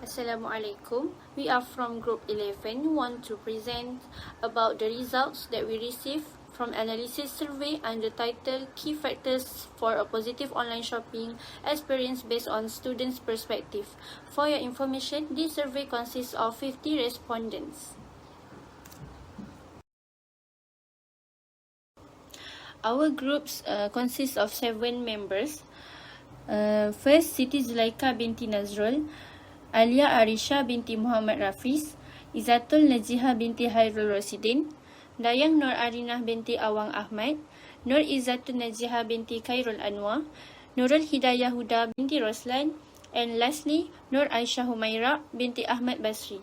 Assalamualaikum. We are from Group 11. We want to present about the results that we received from analysis survey under title Key Factors for a Positive Online Shopping Experience based on Students' Perspective. For your information, this survey consists of 50 respondents. Our groups consists of 7 members. First, Siti Zulaika binti Nazrul, Alia Arisha binti Muhammad Rafiz, Izzatul Naziha binti Hairul Rasidin, Dayang Nur Arinah binti Awang Ahmad, Nur Izzatul Naziha binti Khairul Anwar, Nurul Hidayah Huda binti Roslan, and lastly, Nur Aisyah Humaira binti Ahmad Basri.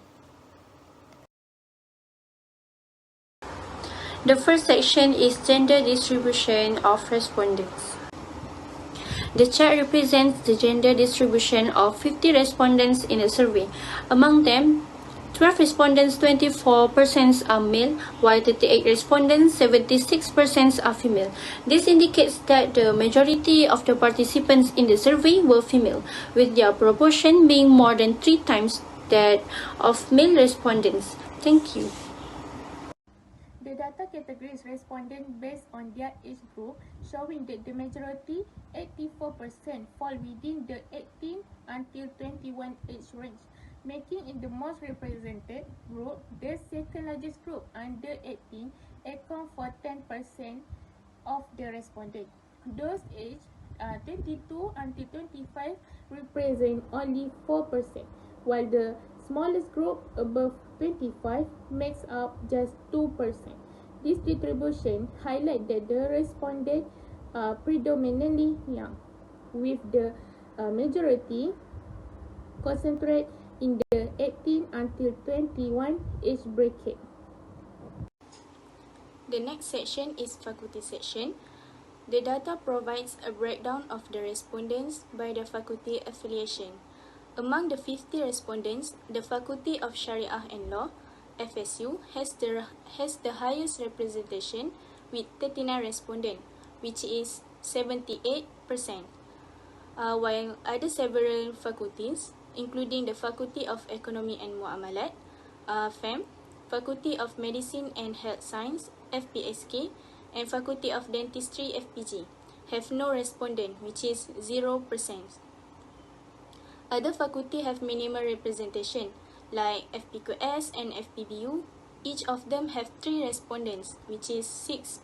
The first section is gender distribution of respondents. The chart represents the gender distribution of 50 respondents in the survey. Among them, 12 respondents, 24% are male, while 38 respondents, 76% are female. This indicates that the majority of the participants in the survey were female, with their proportion being more than 3 times that of male respondents. Thank you. The data categories respondents based on their age group, showing that the majority, 84%, fall within the 18 until 21 age range, making it the most represented group. The second largest group, under 18, account for 10% of the respondents. Those aged 22 until 25 represent only 4%, while the smallest group, above 25, makes up just 2%. This distribution highlights that the respondents are predominantly young, with the majority concentrated in the 18 until 21 age bracket. The next section is faculty section. The data provides a breakdown of the respondents by the faculty affiliation. Among the 50 respondents, the Faculty of Sharia and Law, FSU, has the highest representation with 39 respondents, which is 78%, while other several faculties, including the Faculty of Economy and Muamalat, FEM, Faculty of Medicine and Health Science, FPSK, and Faculty of Dentistry, FPG, have no respondent, which is 0%. Other faculty have minimal representation, like FPQS and FPBU. Each of them have 3 respondents, which is 6%.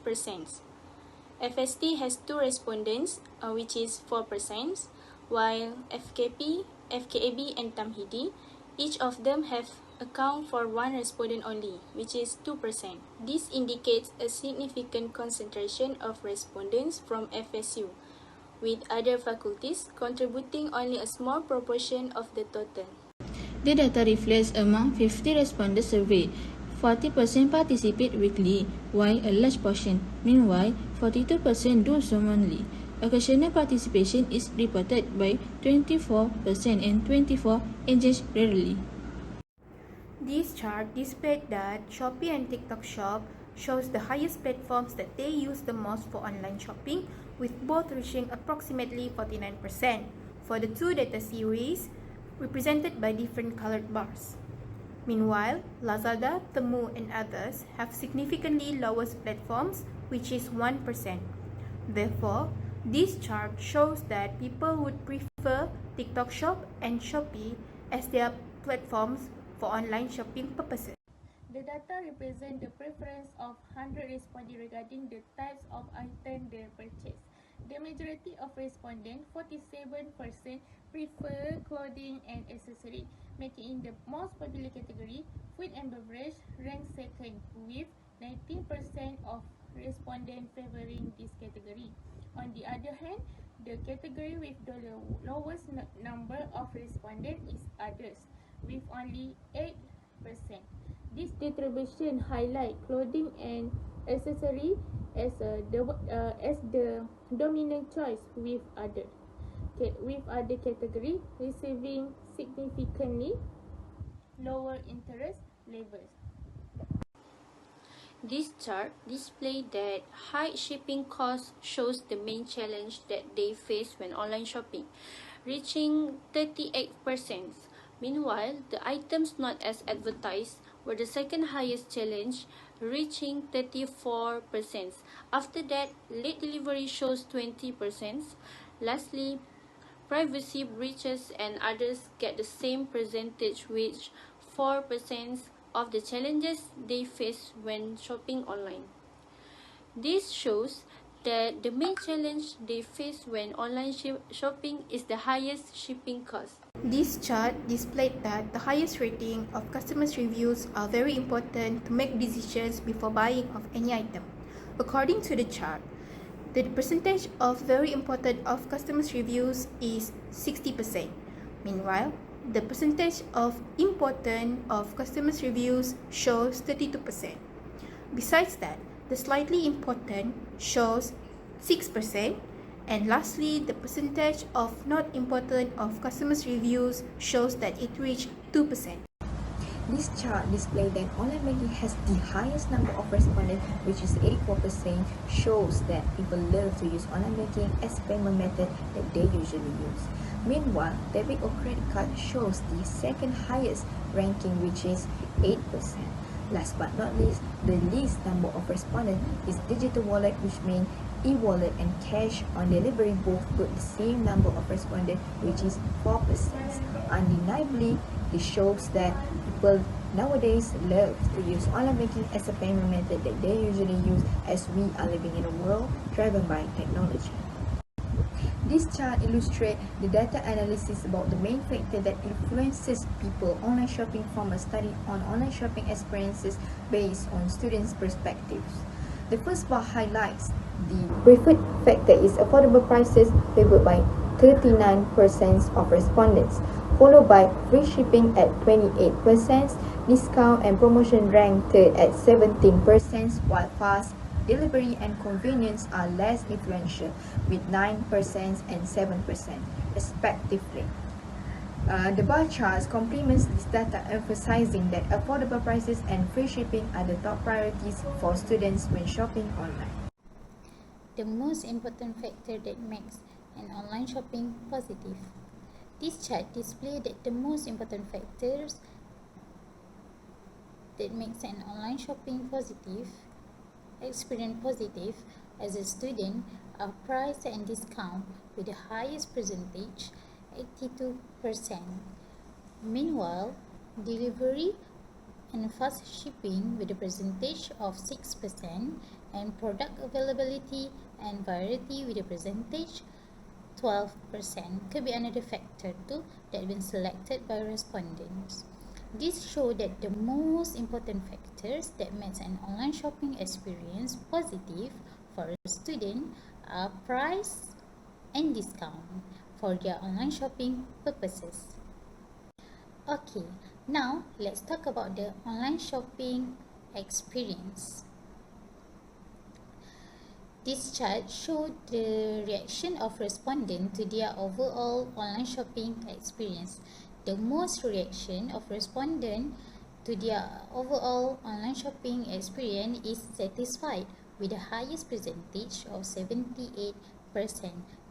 FST has 2 respondents, which is 4%, while FKP, FKAB, and Tamhidi, each of them have account for 1 respondent only, which is 2%. This indicates a significant concentration of respondents from FSU, with other faculties contributing only a small proportion of the total. The data reflects among 50 respondents surveyed, 40% participate weekly, while a large portion, meanwhile 42% do so monthly. Occasional participation is reported by 24% and 24% engage rarely. This chart displays that Shopee and TikTok Shop shows the highest platforms that they use the most for online shopping, with both reaching approximately 49% for the 2 data series represented by different colored bars. Meanwhile, Lazada, Temu, and others have significantly lower platforms, which is 1%. Therefore, this chart shows that people would prefer TikTok Shop and Shopee as their platforms for online shopping purposes. The data represent the preference of 100 respondents regarding the types of items they purchase. The majority of respondents, 47%, prefer clothing and accessory, making it the most popular category. Food and beverage ranks second, with 19% of respondents favoring this category. On the other hand, the category with the lowest number of respondents is others, with only 8%. This distribution highlights clothing and accessory as the dominant choice, with other category receiving significantly lower interest levels. This chart displays that high shipping costs shows the main challenge that they face when online shopping, reaching 38%, Meanwhile, the items not as advertised were the second highest challenge, reaching 34%. After that, late delivery shows 20%. Lastly, privacy breaches and others get the same percentage, which 4% of the challenges they face when shopping online. This shows that the main challenge they face when online shopping is the highest shipping cost. This chart displayed that the highest rating of customers' reviews are very important to make decisions before buying of any item. According to the chart, the percentage of very important of customers' reviews is 60%. Meanwhile, the percentage of important of customers' reviews shows 32%. Besides that, the slightly important shows 6%, and lastly, the percentage of not important of customers' reviews shows that it reached 2%. This chart displays that online banking has the highest number of respondents, which is 84%, shows that people love to use online banking as payment method that they usually use. Meanwhile, debit or credit card shows the second highest ranking, which is 8%. Last but not least, the least number of respondents is digital wallet, which means e-wallet and cash on delivery both got the same number of respondents, which is 4%. Undeniably, this shows that people nowadays love to use online banking as a payment method that they usually use, as we are living in a world driven by technology. This chart illustrates the data analysis about the main factor that influences people online shopping from a study on online shopping experiences based on students' perspectives. The first bar highlights the preferred factor is affordable prices, favored by 39% of respondents, followed by free shipping at 28%, discount and promotion ranked third at 17%, while fast delivery and convenience are less influential with 9% and 7% respectively. The bar charts complements this data, emphasizing that affordable prices and free shipping are the top priorities for students when shopping online. The most important factor that makes an online shopping positive. This chart displays that the most important factors that makes an online shopping experience positive as a student are price and discount with the highest percentage, 82%. Meanwhile, delivery and fast shipping with a percentage of 6%, and product availability and variety with a percentage 12% could be another factor too that been selected by respondents. This shows that the most important factors that makes an online shopping experience positive for a student are price and discount for their online shopping purposes. Okay, now let's talk about the online shopping experience. This chart shows the reaction of respondents to their overall online shopping experience. The most reaction of respondents to their overall online shopping experience is satisfied with the highest percentage of 78%.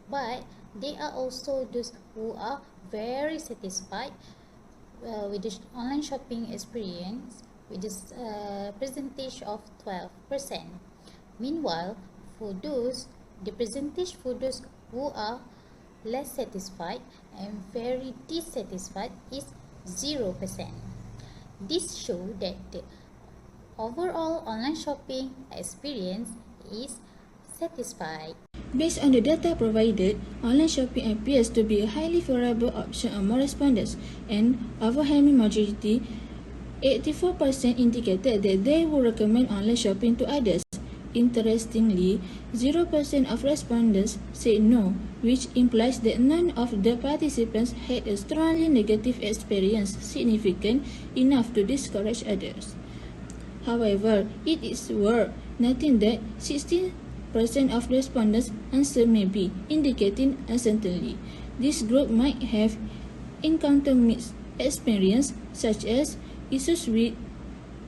But there are also those who are very satisfied with the online shopping experience with this percentage of 12%. Meanwhile, the percentage for those who are less satisfied and very dissatisfied is 0%. This shows that the overall online shopping experience is satisfied. Based on the data provided, online shopping appears to be a highly favorable option among respondents, and overwhelming majority, 84%, indicated that they would recommend online shopping to others. Interestingly, 0% of respondents said no, which implies that none of the participants had a strongly negative experience significant enough to discourage others. However, it is worth noting that 16% of respondents answered maybe, indicating uncertainty. This group might have encountered mixed experience, such as issues with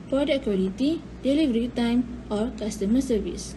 product quality, delivery time, or customer service.